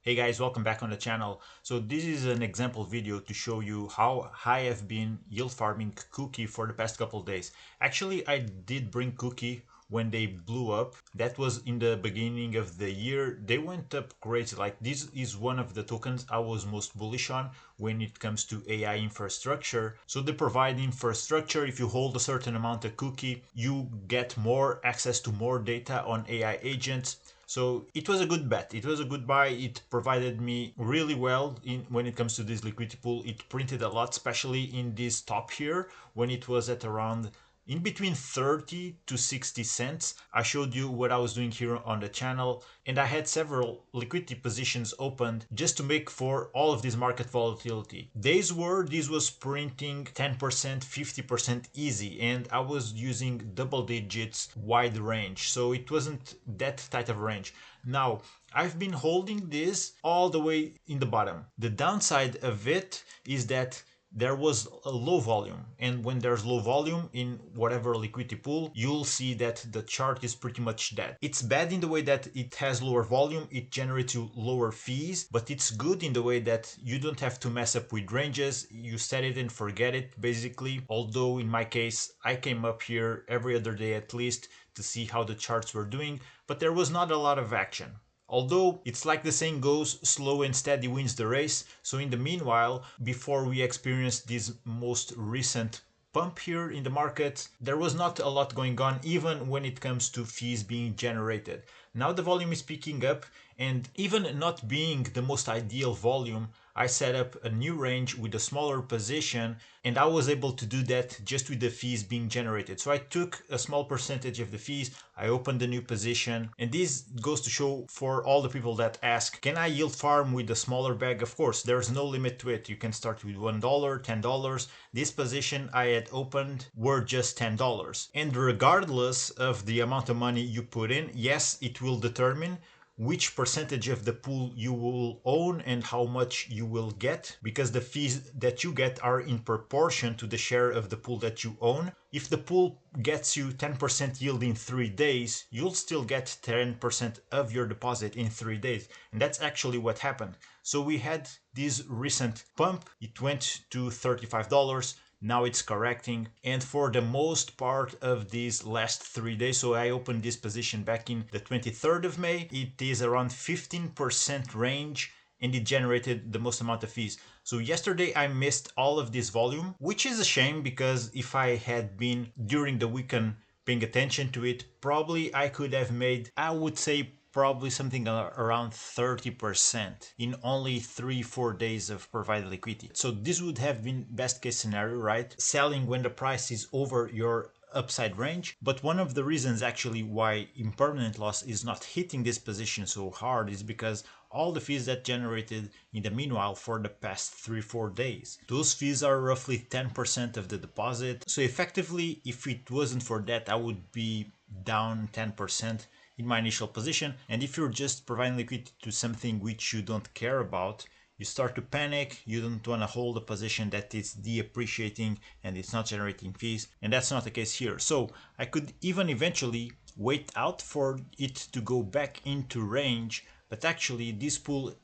Hey guys, welcome back on the channel. So this is an example video to show you how high I've been yield farming Cookie for the past couple of days. Actually, I did bring Cookie when they blew up. That was in the beginning of the year. They went up crazy. Like, this is one of the tokens I was most bullish on when it comes to AI infrastructure. So they provide infrastructure. If you hold a certain amount of Cookie, you get more access to more data on AI agents. So it was a good bet. It was a good buy. It provided me really well when it comes to this liquidity pool. It printed a lot, especially in this top here when it was at around in between 30 to 60 cents. I showed you what I was doing here on the channel, and I had several liquidity positions opened just to make for all of this market volatility. This was printing 10%, 50% easy, and I was using double digits wide range, so it wasn't that tight of a range. Now, I've been holding this all the way in the bottom. The downside of it is that there was a low volume, and when there's low volume in whatever liquidity pool, you'll see that the chart is pretty much dead. It's bad in the way that it has lower volume, it generates you lower fees, but it's good in the way that you don't have to mess up with ranges. You set it and forget it basically. Although in my case, I came up here every other day at least to see how the charts were doing, but there was not a lot of action. Although it's like the saying goes, slow and steady wins the race. So in the meanwhile, before we experienced this most recent pump here in the market, there was not a lot going on, even when it comes to fees being generated. Now the volume is picking up, and even not being the most ideal volume, I set up a new range with a smaller position, and I was able to do that just with the fees being generated. So I took a small percentage of the fees, I opened a new position, and this goes to show for all the people that ask, can I yield farm with a smaller bag? Of course, there's no limit to it. You can start with $1, $10. This position I had opened were just $10. And regardless of the amount of money you put in, yes, it will determine which percentage of the pool you will own and how much you will get, because the fees that you get are in proportion to the share of the pool that you own. If the pool gets you 10% yield in 3 days, you'll still get 10% of your deposit in 3 days. And that's actually what happened. So we had this recent pump, it went to $35. Now it's correcting, and for the most part of these last 3 days, so I opened this position back in the 23rd of May, it is around 15% range, and it generated the most amount of fees. So yesterday I missed all of this volume, which is a shame, because if I had been during the weekend paying attention to it, probably I could have made, I would say, probably something around 30% in only 3-4 days of provided liquidity. So this would have been best case scenario, right? Selling when the price is over your upside range. But one of the reasons actually why impermanent loss is not hitting this position so hard is because all the fees that generated in the meanwhile for the past 3-4 days. Those fees are roughly 10% of the deposit. So effectively, if it wasn't for that, I would be down 10% in my initial position. And if you're just providing liquidity to something which you don't care about, you start to panic. You don't want to hold a position that is depreciating and it's not generating fees, and that's not the case here. So I could even eventually wait out for it to go back into range, but actually this pool,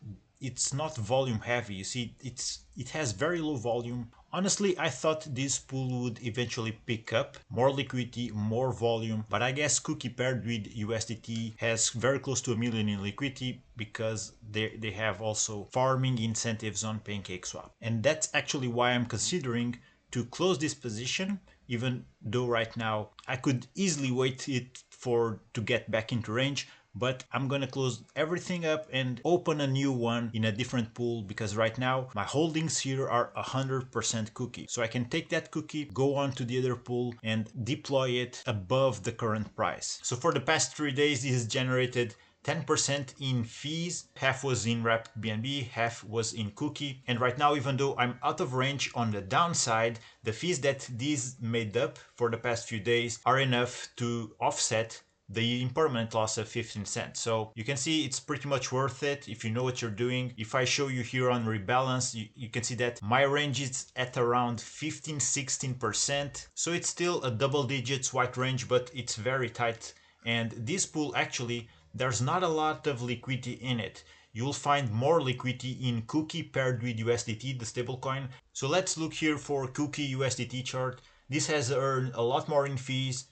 it's not volume heavy. You see, it has very low volume. Honestly, I thought this pool would eventually pick up more liquidity, more volume, but I guess Cookie paired with USDT has very close to 1 million in liquidity, because they have also farming incentives on PancakeSwap. And that's actually why I'm considering to close this position, even though right now I could easily wait it to get back into range. But I'm gonna close everything up and open a new one in a different pool, because right now my holdings here are 100% Cookie. So I can take that Cookie, go on to the other pool and deploy it above the current price. So for the past 3 days, this has generated 10% in fees. Half was in Wrap BNB, half was in Cookie. And right now, even though I'm out of range on the downside, the fees that these made up for the past few days are enough to offset the impermanent loss of 15 cents. So you can see it's pretty much worth it if you know what you're doing. If I show you here on rebalance, you can see that my range is at around 15-16%. So it's still a double digits white range, but it's very tight. And this pool, actually, there's not a lot of liquidity in it. you'll find more liquidity in Cookie paired with USDT, the stablecoin. So let's look here for Cookie USDT chart. This has earned a lot more in fees,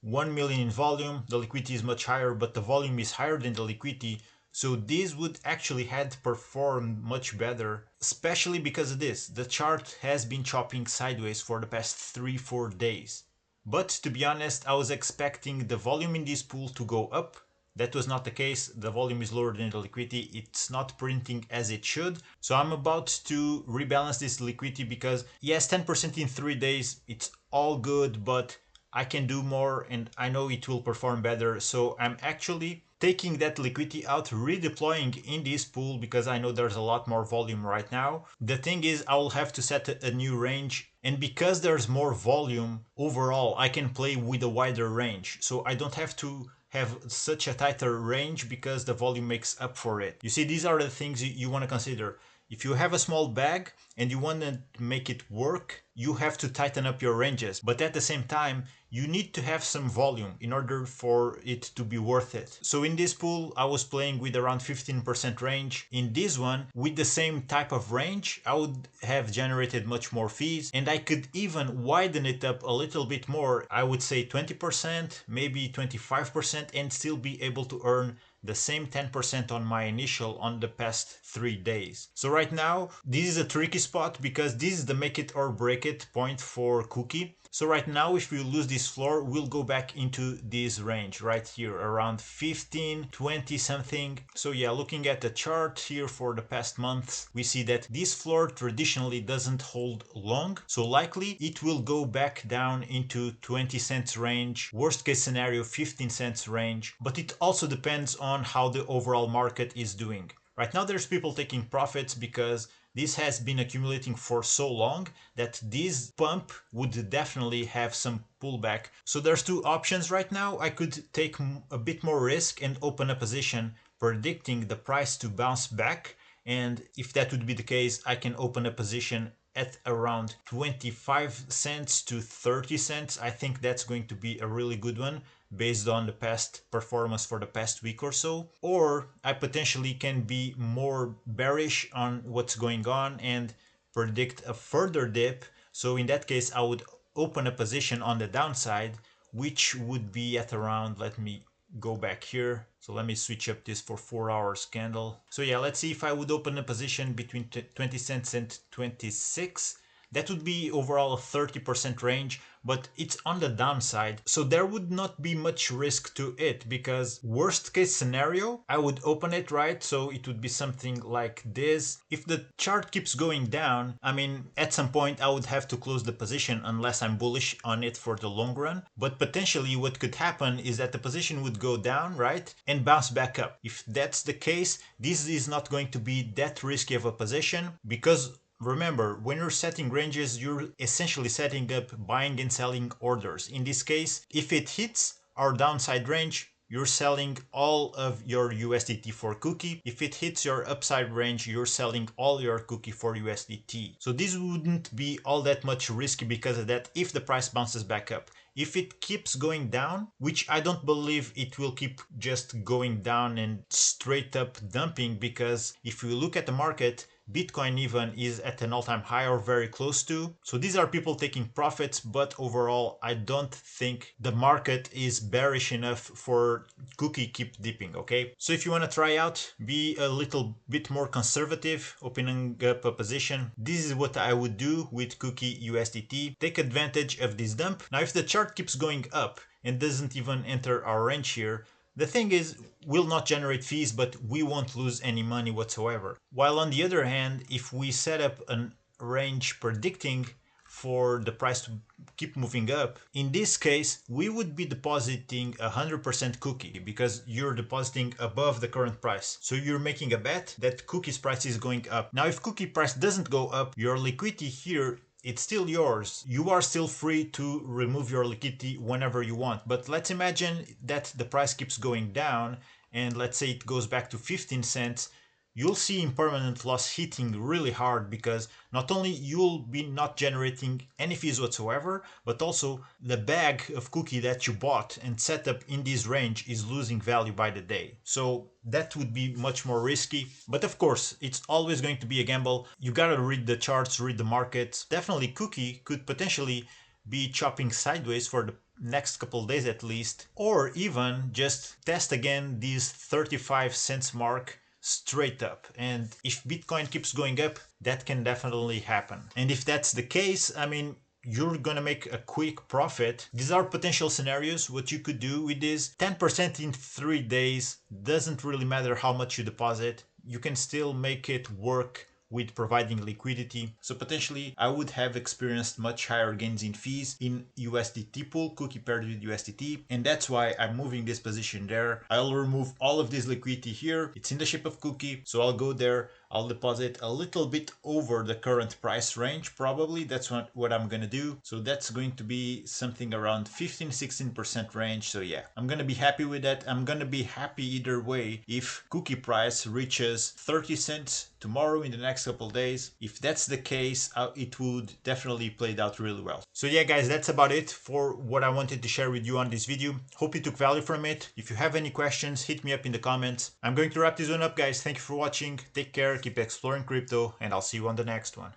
1 million in volume. The liquidity is much higher, but the volume is higher than the liquidity. So this would actually had performed much better, especially because of this. The chart has been chopping sideways for the past 3-4 days. But to be honest, I was expecting the volume in this pool to go up. That was not the case. The volume is lower than the liquidity. It's not printing as it should. So I'm about to rebalance this liquidity because yes, 10% in 3 days, it's all good, but I can do more and I know it will perform better. So I'm actually taking that liquidity out, redeploying in this pool because I know there's a lot more volume right now. The thing is, I will have to set a new range, and because there's more volume overall, I can play with a wider range. So I don't have to have such a tighter range because the volume makes up for it. You see, these are the things you want to consider. If you have a small bag and you want to make it work, you have to tighten up your ranges. But at the same time, you need to have some volume in order for it to be worth it. So in this pool, I was playing with around 15% range. In this one, with the same type of range, I would have generated much more fees, and I could even widen it up a little bit more. I would say 20%, maybe 25%, and still be able to earn the same 10% on my initial on the past 3 days. So right now, this is a tricky spot because this is the make it or break it point for Cookie. So right now, if we lose this floor, we'll go back into this range right here around 15, 20 something. So yeah, looking at the chart here for the past months, we see that this floor traditionally doesn't hold long. So likely it will go back down into 20 cents range, worst case scenario 15 cents range, but it also depends on how the overall market is doing. Right now there's people taking profits because this has been accumulating for so long that this pump would definitely have some pullback. So there's two options right now. I could take a bit more risk and open a position predicting the price to bounce back. And if that would be the case, I can open a position at around 25 cents to 30 cents. I think that's going to be a really good one based on the past performance for the past week or so. Or I potentially can be more bearish on what's going on and predict a further dip. So in that case, I would open a position on the downside, which would be at around, let me go back here. So let me switch up this for 4 hours candle. So yeah, let's see if I would open a position between 20 cents and 26. That would be overall a 30% range, but it's on the downside. So there would not be much risk to it because worst case scenario, I would open it, right? So it would be something like this. If the chart keeps going down, I mean, at some point I would have to close the position unless I'm bullish on it for the long run. But potentially what could happen is that the position would go down, right? And bounce back up. If that's the case, this is not going to be that risky of a position because remember, when you're setting ranges, you're essentially setting up buying and selling orders. In this case, if it hits our downside range, you're selling all of your USDT for Cookie. If it hits your upside range, you're selling all your Cookie for USDT. So this wouldn't be all that much risky because of that if the price bounces back up. If it keeps going down, which I don't believe it will keep just going down and straight up dumping, because if you look at the market, Bitcoin even is at an all-time high or very close to. So these are people taking profits, but overall, I don't think the market is bearish enough for Cookie keep dipping, okay? So if you want to try out, be a little bit more conservative, opening up a position. This is what I would do with Cookie USDT. Take advantage of this dump. Now, if the chart keeps going up and doesn't even enter our range here, the thing is, we'll not generate fees, but we won't lose any money whatsoever. While on the other hand, if we set up a range predicting for the price to keep moving up, in this case, we would be depositing 100% Cookie because you're depositing above the current price. So you're making a bet that Cookie's price is going up. Now, if Cookie price doesn't go up, your liquidity here, it's still yours. You are still free to remove your liquidity whenever you want. But let's imagine that the price keeps going down and let's say it goes back to 15 cents. you'll see impermanent loss hitting really hard, because not only you'll be not generating any fees whatsoever, but also the bag of cookie that you bought and set up in this range is losing value by the day. So that would be much more risky. But of course, it's always going to be a gamble. You gotta read the charts, read the markets. Definitely cookie could potentially be chopping sideways for the next couple days at least, or even just test again these 35 cents mark straight up. And if Bitcoin keeps going up, that can definitely happen. And if that's the case, I mean, you're gonna make a quick profit. These are potential scenarios. What you could do with this: 10% in 3 days, doesn't really matter how much you deposit, you can still make it work with providing liquidity. So potentially I would have experienced much higher gains in fees in USDT pool, cookie paired with USDT, and that's why I'm moving this position there. I'll remove all of this liquidity here. It's in the shape of cookie, so I'll go there, I'll deposit a little bit over the current price range, probably. That's what I'm gonna do. So that's going to be something around 15-16% range. So yeah, I'm gonna be happy with that. I'm gonna be happy either way if cookie price reaches 30 cents tomorrow, in the next couple days. If that's the case, it would definitely play out really well. So yeah guys, that's about it for what I wanted to share with you on this video. Hope you took value from it. If you have any questions, hit me up in the comments. I'm going to wrap this one up guys. Thank you for watching. Take care, keep exploring crypto, and I'll see you on the next one.